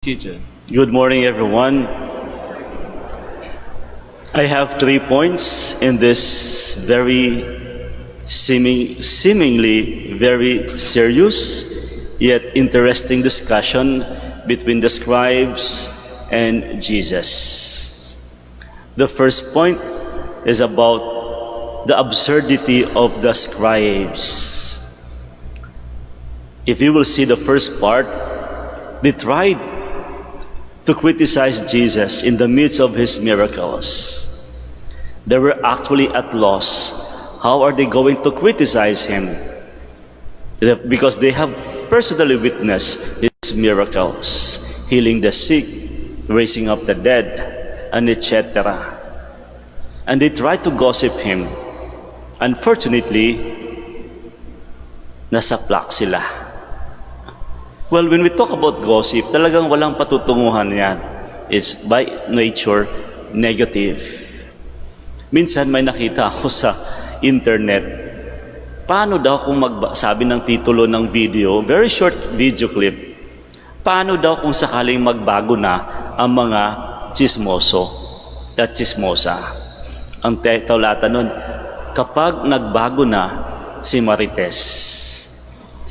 Teacher. Good morning, everyone. I have 3 points in this very seemingly very serious yet interesting discussion between the scribes and Jesus. The first point is about the absurdity of the scribes. If you will see the first part, they tried to criticize Jesus in the midst of his miracles. They were actually at loss. How are they going to criticize him? Because they have personally witnessed his miracles, healing the sick, raising up the dead, and etc. And they try to gossip him. Unfortunately, nasaplak sila. Well, when we talk about gossip, talagang walang patutunguhan yan. It's by nature negative. Minsan may nakita ako sa internet, paano daw kung magsabi ng titulo ng video, very short video clip, paano daw kung sakaling magbago na ang mga chismoso at chismosa. Ang taulata nun, kapag nagbago na si Marites.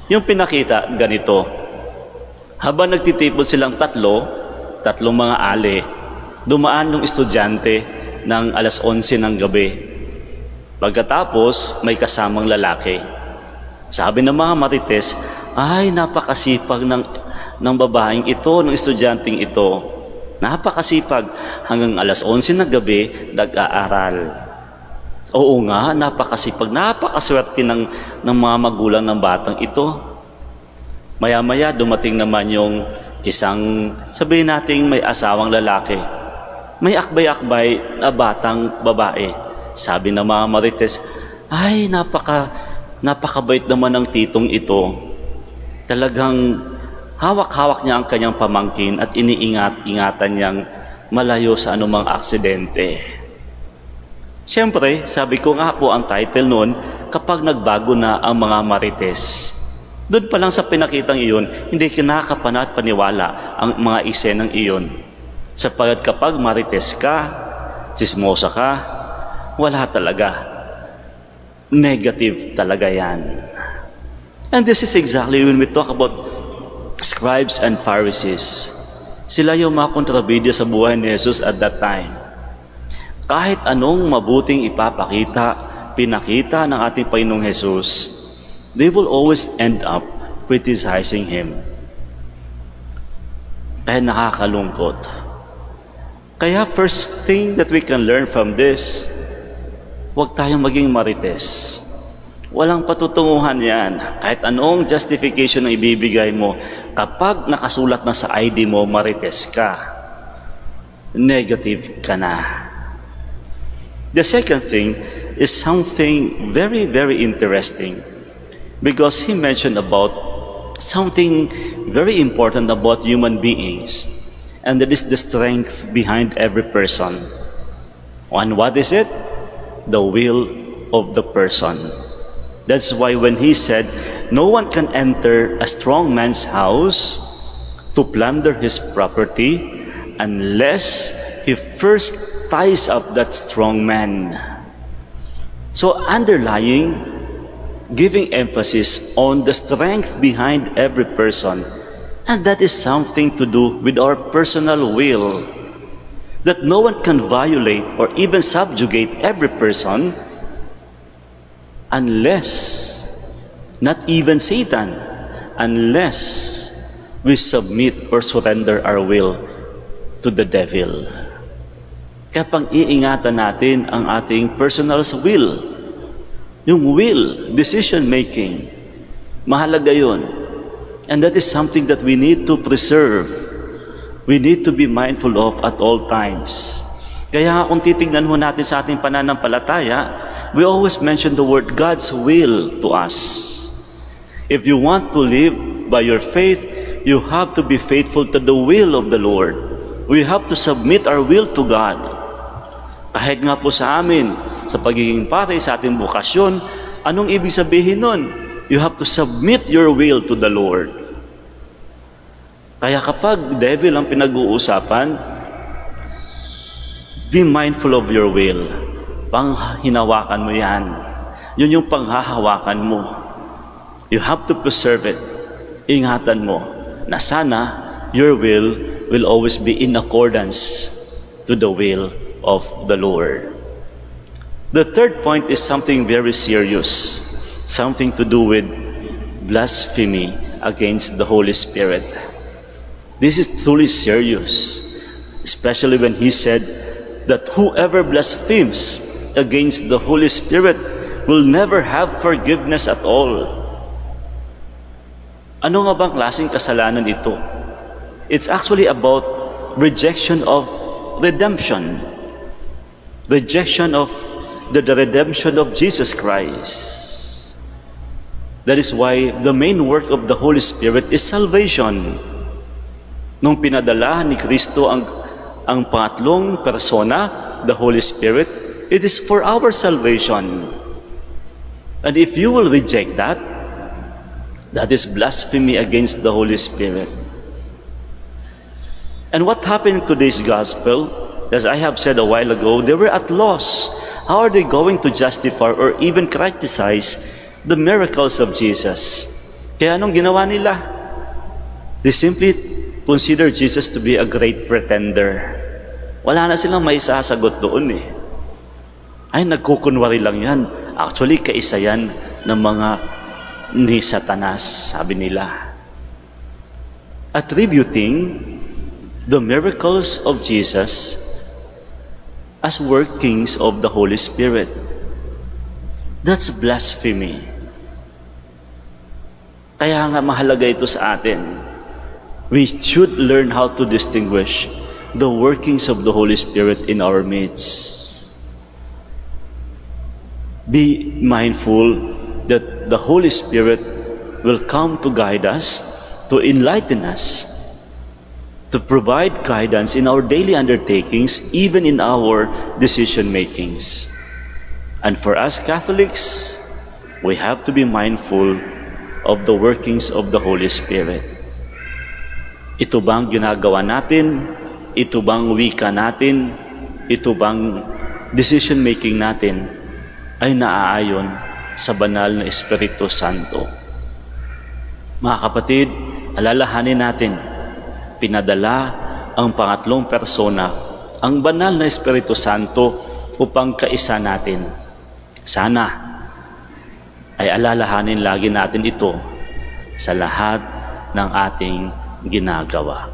Yung pinakita, ganito, habang nagtitipon silang tatlong mga ali, dumaan yung estudyante ng alas 11 ng gabi. Pagkatapos, may kasamang lalaki. Sabi ng mga Marites, ay napakasipag ng babaeng ito, ng estudyanteng ito. Napakasipag, hanggang alas 11 ng gabi, nag-aaral. Oo nga, napakasipag, napakaswerte ng mga magulang ng batang ito. Maya-maya dumating naman yung isang, sabihin nating may asawang lalaki. May akbay-akbay na batang babae. Sabi ng mga Marites, ay napakabait naman ng titong ito. Talagang hawak-hawak niya ang kanyang pamangkin at iniingat-ingatan niyang malayo sa anumang aksidente. Siyempre, sabi ko nga po ang title noon, kapag nagbago na ang mga Marites. Doon pa lang sa pinakitang iyon, hindi kinakapaniwala ang mga isenang iyon. Sapagkat kapag Marites ka, chismosa ka, wala talaga. Negative talaga yan. And this is exactly when we talk about scribes and Pharisees. Sila yung mga kontrabidyo sa buhay ni Jesus at that time. Kahit anong mabuting pinakita ng ating Panginoong Jesus, they will always end up criticizing Him. Kaya nakakalungkot. Kaya first thing that we can learn from this, huwag tayong maging Marites. Walang patutunguhan yan. Kahit anong justification ang ibibigay mo, kapag nakasulat na sa ID mo, Marites ka, negative ka na. The second thing is something very, very interesting. Because he mentioned about something very important about human beings, and that is the strength behind every person. And what is it? The will of the person. That's why when he said, no one can enter a strong man's house to plunder his property unless he first ties up that strong man. So underlying, giving emphasis on the strength behind every person. And that is something to do with our personal will. That no one can violate or even subjugate every person unless, not even Satan, unless we submit or surrender our will to the devil. Kapag iingatan natin ang ating personal will, yung will, decision-making, mahalaga yun. And that is something that we need to preserve. We need to be mindful of at all times. Kaya kung titignan mo natin sa ating pananampalataya, we always mention the word God's will to us. If you want to live by your faith, you have to be faithful to the will of the Lord. We have to submit our will to God. Kahit nga po sa amin, sa pagiging pare, sa ating bukasyon, anong ibig sabihin nun? You have to submit your will to the Lord. Kaya kapag devil ang pinag-uusapan, be mindful of your will. Panghinawakan mo yan. Yun yung panghahawakan mo. You have to preserve it. Ingatan mo na sana your will always be in accordance to the will of the Lord. The third point is something very serious, something to do with blasphemy against the Holy Spirit. This is truly serious, especially when he said that whoever blasphemes against the Holy Spirit will never have forgiveness at all. Ano nga bang klaseng kasalanan ito? It's actually about rejection of redemption. Rejection of the redemption of Jesus Christ. That is why the main work of the Holy Spirit is salvation. Nung pinadala ni Kristo ang pangatlong persona, the Holy Spirit, it is for our salvation. And if you will reject that, that is blasphemy against the Holy Spirit. And what happened in today's gospel, as I have said a while ago, they were at loss. How are they going to justify or even criticize the miracles of Jesus? Kaya anong ginawa nila? They simply consider Jesus to be a great pretender. Wala na silang may sasagot doon eh. Ay, nagkukunwari lang yan. Actually, kaisa yan ng mga ni Satanas, sabi nila. Attributing the miracles of Jesus as workings of the Holy Spirit. That's blasphemy. Kaya nga mahalaga ito sa atin. We should learn how to distinguish the workings of the Holy Spirit in our midst. Be mindful that the Holy Spirit will come to guide us, to enlighten us, to provide guidance in our daily undertakings, even in our decision makings. And for us Catholics, we have to be mindful of the workings of the Holy Spirit. Ito bang ginagawa natin? Ito bang wika natin? Ito bang decision making natin ay naaayon sa banal na Espiritu Santo? Mga kapatid, alalahanin natin, pinadala ang pangatlong persona, ang banal na Espiritu Santo upang kaisa natin. Sana ay alalahanin lagi natin ito sa lahat ng ating ginagawa.